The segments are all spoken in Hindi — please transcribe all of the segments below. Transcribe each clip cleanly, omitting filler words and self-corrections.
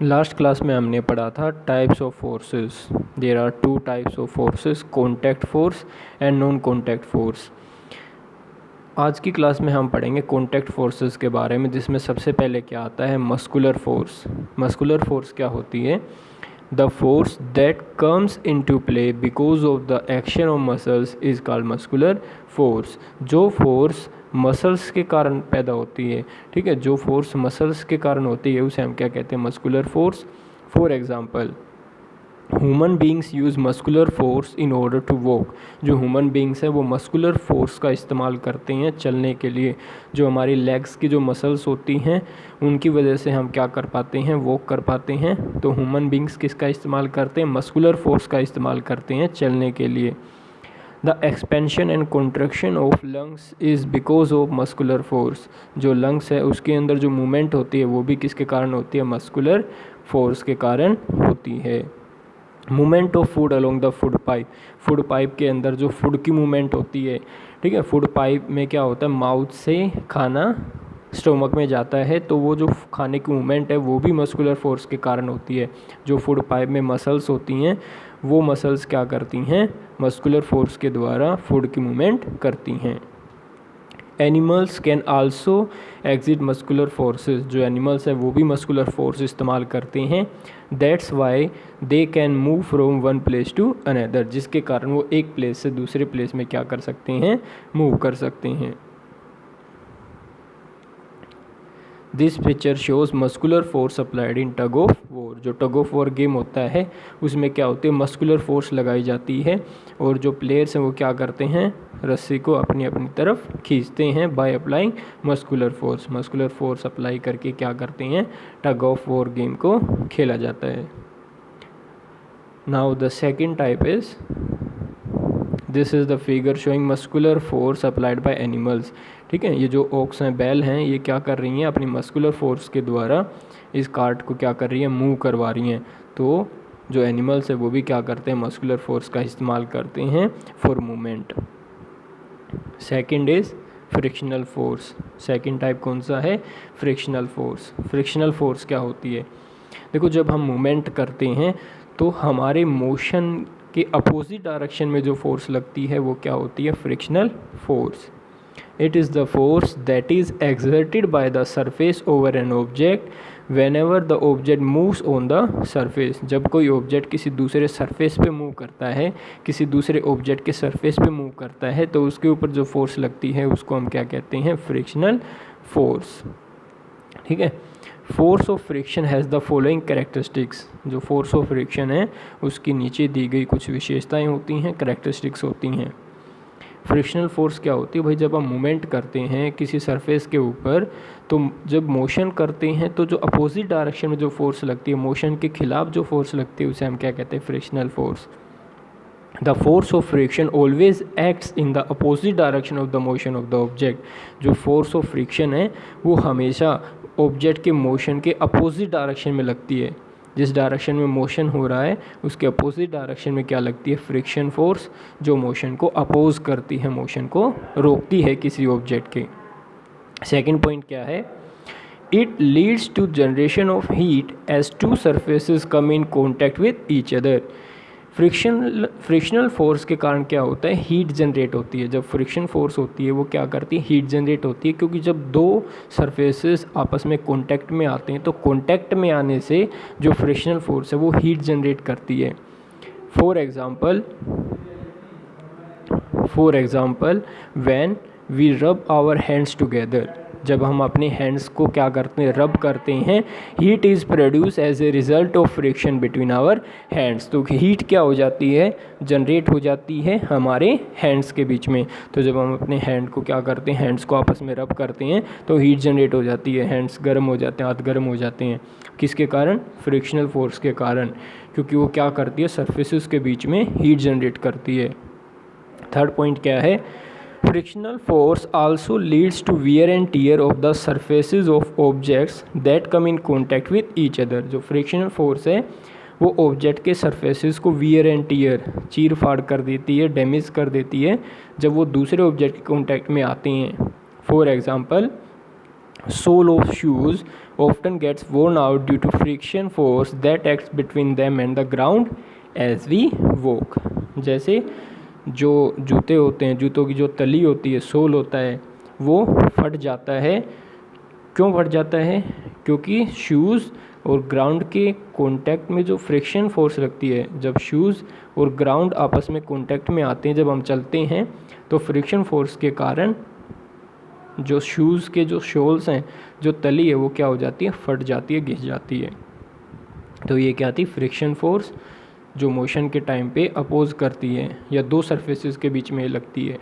लास्ट क्लास में हमने पढ़ा था types of forces. There are two types of forces, contact force and non contact force. आज की क्लास में हम पढ़ेंगे कॉन्टैक्ट फोर्सेस के बारे में, जिसमें सबसे पहले क्या आता है मस्कुलर फोर्स। मस्कुलर फोर्स क्या होती है? The force that comes into play because of the action of muscles is called muscular force. जो फोर्स मसल्स के कारण पैदा होती है, ठीक है, जो फोर्स मसल्स के कारण होती है उसे हम क्या कहते हैं? Muscular force. For example, human beings use muscular force in order to walk. जो ह्यूमन बींग्स हैं वो मस्कुलर फोर्स का इस्तेमाल करते हैं चलने के लिए। जो हमारी लेग्स की जो मसल्स होती हैं उनकी वजह से हम क्या कर पाते हैं? वॉक कर पाते हैं। तो ह्यूमन बींग्स किसका इस्तेमाल करते हैं? मस्कुलर फोर्स का इस्तेमाल करते हैं चलने के लिए। The expansion and contraction of lungs is because of muscular force. जो लंग्स है उसके अंदर जो मूवमेंट होती है वो भी किसके कारण होती है? मस्कुलर फोर्स के कारण होती है। Movement of food along the food pipe. Food pipe के अंदर जो फूड की मूवमेंट होती है, ठीक है, फूड पाइप में क्या होता है? माउथ से खाना स्टोमक में जाता है, तो वो जो खाने की मूवमेंट है वो भी मस्कुलर फोर्स के कारण होती है। जो फूड पाइप में मसल्स होती हैं वो मसल्स क्या करती हैं? मस्कुलर फोर्स के द्वारा फूड की मूवमेंट करती हैं। Animals can also exert muscular forces. जो एनिमल्स हैं वो भी मस्कुलर फोर्स इस्तेमाल करते हैं। That's why they can move from one place to another, जिसके कारण वो एक प्लेस से दूसरे प्लेस में क्या कर सकते हैं? मूव कर सकते हैं। This picture shows muscular force applied in tug of war. जो टग ऑफ वॉर गेम होता है उसमें क्या होती है? मस्कुलर फोर्स लगाई जाती है और जो प्लेयर्स हैं वो क्या करते हैं? रस्सी को अपनी अपनी तरफ खींचते हैं by applying muscular force. Muscular force apply करके क्या करते हैं? टग ऑफ वॉर गेम को खेला जाता है। Now the second type is, this is the figure showing muscular force applied by animals. ठीक है, ये जो ओक्स हैं, बैल हैं, ये क्या कर रही हैं? अपनी मस्कुलर फोर्स के द्वारा इस कार्ट को क्या कर रही हैं? मूव करवा रही हैं। तो जो एनिमल्स है वो भी क्या करते हैं? मस्कुलर फोर्स का इस्तेमाल करते हैं for movement. Second is frictional force. Second type कौन सा है? Frictional force. फ्रिक्शनल फोर्स क्या होती है? देखो, जब हम मूवमेंट करते हैं तो हमारे मोशन के अपोजिट डायरेक्शन में जो फोर्स लगती है वो क्या होती है? Frictional force. It is the force that is exerted by the surface over an object whenever the object moves on the surface. जब कोई ऑब्जेक्ट किसी दूसरे सरफेस पे मूव करता है, किसी दूसरे ऑब्जेक्ट के सरफेस पे मूव करता है, तो उसके ऊपर जो फोर्स लगती है उसको हम क्या कहते हैं? Frictional force. ठीक है, force of friction has the following characteristics. जो फोर्स ऑफ फ्रिक्शन है उसकी नीचे दी गई कुछ विशेषताएं होती हैं, कैरेक्टरिस्टिक्स होती हैं। फ्रिक्शनल फोर्स क्या होती है भाई? जब हम मूवमेंट करते हैं किसी सरफेस के ऊपर, तो जब मोशन करते हैं तो जो अपोजिट डायरेक्शन में जो फोर्स लगती है, मोशन के खिलाफ जो फोर्स लगती है, उसे हम क्या कहते हैं? Frictional force. The force of friction always acts in the opposite direction of the motion of the object. जो फोर्स ऑफ फ्रिक्शन है वो हमेशा ऑब्जेक्ट के मोशन के अपोजिट डायरेक्शन में लगती है। जिस डायरेक्शन में मोशन हो रहा है उसके अपोजिट डायरेक्शन में क्या लगती है? फ्रिक्शन फोर्स, जो मोशन को अपोज करती है, मोशन को रोकती है किसी ऑब्जेक्ट के। सेकेंड पॉइंट क्या है? It leads to generation of heat as two surfaces come in contact with each other. Frictional force के कारण क्या होता है? हीट जनरेट होती है। जब फ्रिक्शन फोर्स होती है वो क्या करती है? हीट जनरेट होती है, क्योंकि जब दो सरफेसेस आपस में कांटेक्ट में आते हैं तो कांटेक्ट में आने से जो फ्रिक्शनल फोर्स है वो हीट जनरेट करती है। फॉर एग्जांपल व्हेन वी रब आवर हैंड्स टुगेदर। जब हम अपने हैंड्स को क्या करते हैं? रब करते हैं, heat is produce as a result of friction between our hands. तो हीट क्या हो जाती है? जनरेट हो जाती है हमारे हैंड्स के बीच में। तो जब हम अपने हैंड को क्या करते हैं? हैंड्स को आपस में रब करते हैं तो हीट जनरेट हो जाती है, हैंड्स गर्म हो जाते हैं, हाथ गर्म हो जाते हैं। किसके कारण? फ्रिक्शनल फोर्स के कारण, क्योंकि वो क्या करती है? सरफेसेस के बीच में हीट जनरेट करती है। थर्ड पॉइंट क्या है? Frictional force also leads to wear and tear of the surfaces of objects that come in contact with each other. जो फ्रिक्शनल फोर्स है वो ऑब्जेक्ट के सरफेसेस को वियर एंड टीयर, चीर फाड़ कर देती है, डैमेज कर देती है जब वो दूसरे ऑब्जेक्ट के कॉन्टैक्ट में आते हैं। For example, sole of shoes often gets worn out due to friction force that acts between them and the ground as we walk. जैसे जो जूते होते हैं, जूतों की जो तली होती है, सोल होता है, वो फट जाता है. क्यों फट जाता है? क्योंकि शूज़ और ग्राउंड के कांटेक्ट में जो फ्रिक्शन फोर्स लगती है, जब शूज़ और ग्राउंड आपस में कांटेक्ट में आते हैं, जब हम चलते हैं, तो फ्रिक्शन फोर्स के कारण जो शूज़ के जो शोल्स हैं, जो तली है, वो क्या हो जाती है? फट जाती है, घिस जाती है. तो ये क्या थी? फ्रिक्शन फोर्स, जो मोशन के टाइम पे अपोज करती है या दो सरफेसेस के बीच में लगती है.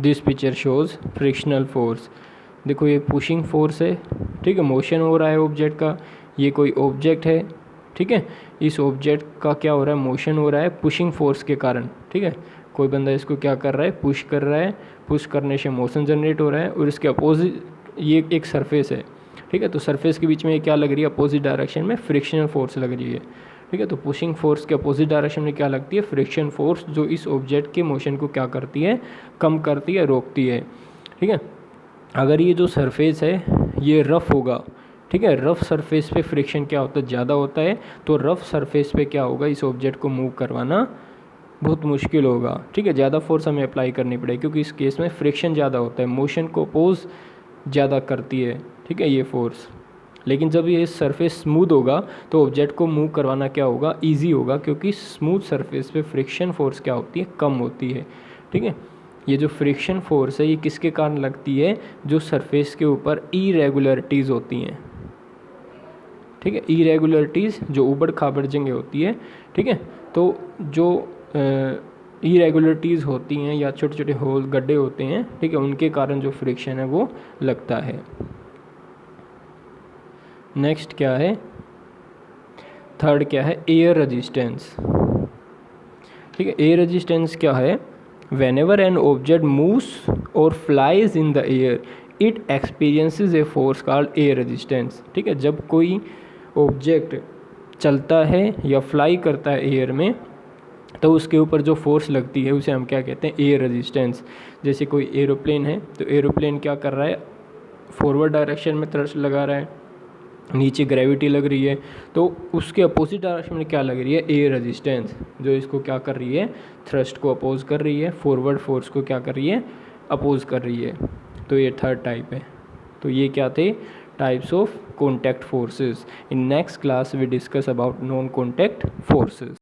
This picture shows frictional force. देखो ये पुशिंग फोर्स है, ठीक है, मोशन हो रहा है ऑब्जेक्ट का. ये कोई ऑब्जेक्ट है, ठीक है, इस ऑब्जेक्ट का क्या हो रहा है? मोशन हो रहा है पुशिंग फोर्स के कारण, ठीक है. कोई बंदा इसको क्या कर रहा है? पुश कर रहा है. पुश करने से मोशन जनरेट हो रहा है और इसके अपोजिट ये एक सरफेस है, ठीक है. तो सरफेस के बीच में ये क्या लग रही है? अपोजिट डायरेक्शन में फ्रिक्शनल फोर्स लग रही है, ठीक है. तो पुशिंग फोर्स के अपोजिट डायरेक्शन में क्या लगती है? फ्रिक्शन फोर्स, जो इस ऑब्जेक्ट के मोशन को क्या करती है? कम करती है, रोकती है, ठीक है. अगर ये जो सरफेस है ये रफ़ होगा, ठीक है, रफ़ सरफेस पे फ्रिक्शन क्या होता है? ज़्यादा होता है. तो रफ़ सरफेस पे क्या होगा? इस ऑब्जेक्ट को मूव करवाना बहुत मुश्किल होगा, ठीक है. ज़्यादा फोर्स हमें अप्लाई करनी पड़ेगी क्योंकि इस केस में फ्रिक्शन ज़्यादा होता है, मोशन को अपोज ज़्यादा करती है, ठीक है, ये फोर्स. लेकिन जब ये सरफेस स्मूथ होगा तो ऑब्जेक्ट को मूव करवाना क्या होगा? ईजी होगा, क्योंकि स्मूथ सरफेस पे फ्रिक्शन फोर्स क्या होती है? कम होती है, ठीक है. ये जो फ्रिक्शन फोर्स है ये किसके कारण लगती है? जो सरफेस के ऊपर इरेगुलरिटीज़ होती हैं, ठीक है, इरेगुलरिटीज़ जो ऊबड़ खाबड़ जगह होती है, ठीक है. तो जो इरेगुलरिटीज़ होती हैं या छोटे छोटे होल गड्ढे होते हैं, ठीक है, उनके कारण जो फ्रिक्शन है वो लगता है. नेक्स्ट क्या है? थर्ड क्या है? एयर रेजिस्टेंस, ठीक है. एयर रेजिस्टेंस क्या है? Whenever an object moves or flies in the air, it experiences a force called air resistance, ठीक है. जब कोई ऑब्जेक्ट चलता है या फ्लाई करता है एयर में, तो उसके ऊपर जो फोर्स लगती है उसे हम क्या कहते हैं? Air resistance. जैसे कोई एरोप्लेन है, तो एरोप्लेन क्या कर रहा है? फॉरवर्ड डायरेक्शन में थ्रस्ट लगा रहा है, नीचे ग्रेविटी लग रही है, तो उसके अपोजिट डायरेक्शन में क्या लग रही है? एयर रेजिस्टेंस, जो इसको क्या कर रही है? थ्रस्ट को अपोज कर रही है, फॉरवर्ड फोर्स को क्या कर रही है? अपोज कर रही है. तो ये थर्ड टाइप है. तो ये क्या थे? Types of contact forces. In next class we discuss about non contact forces.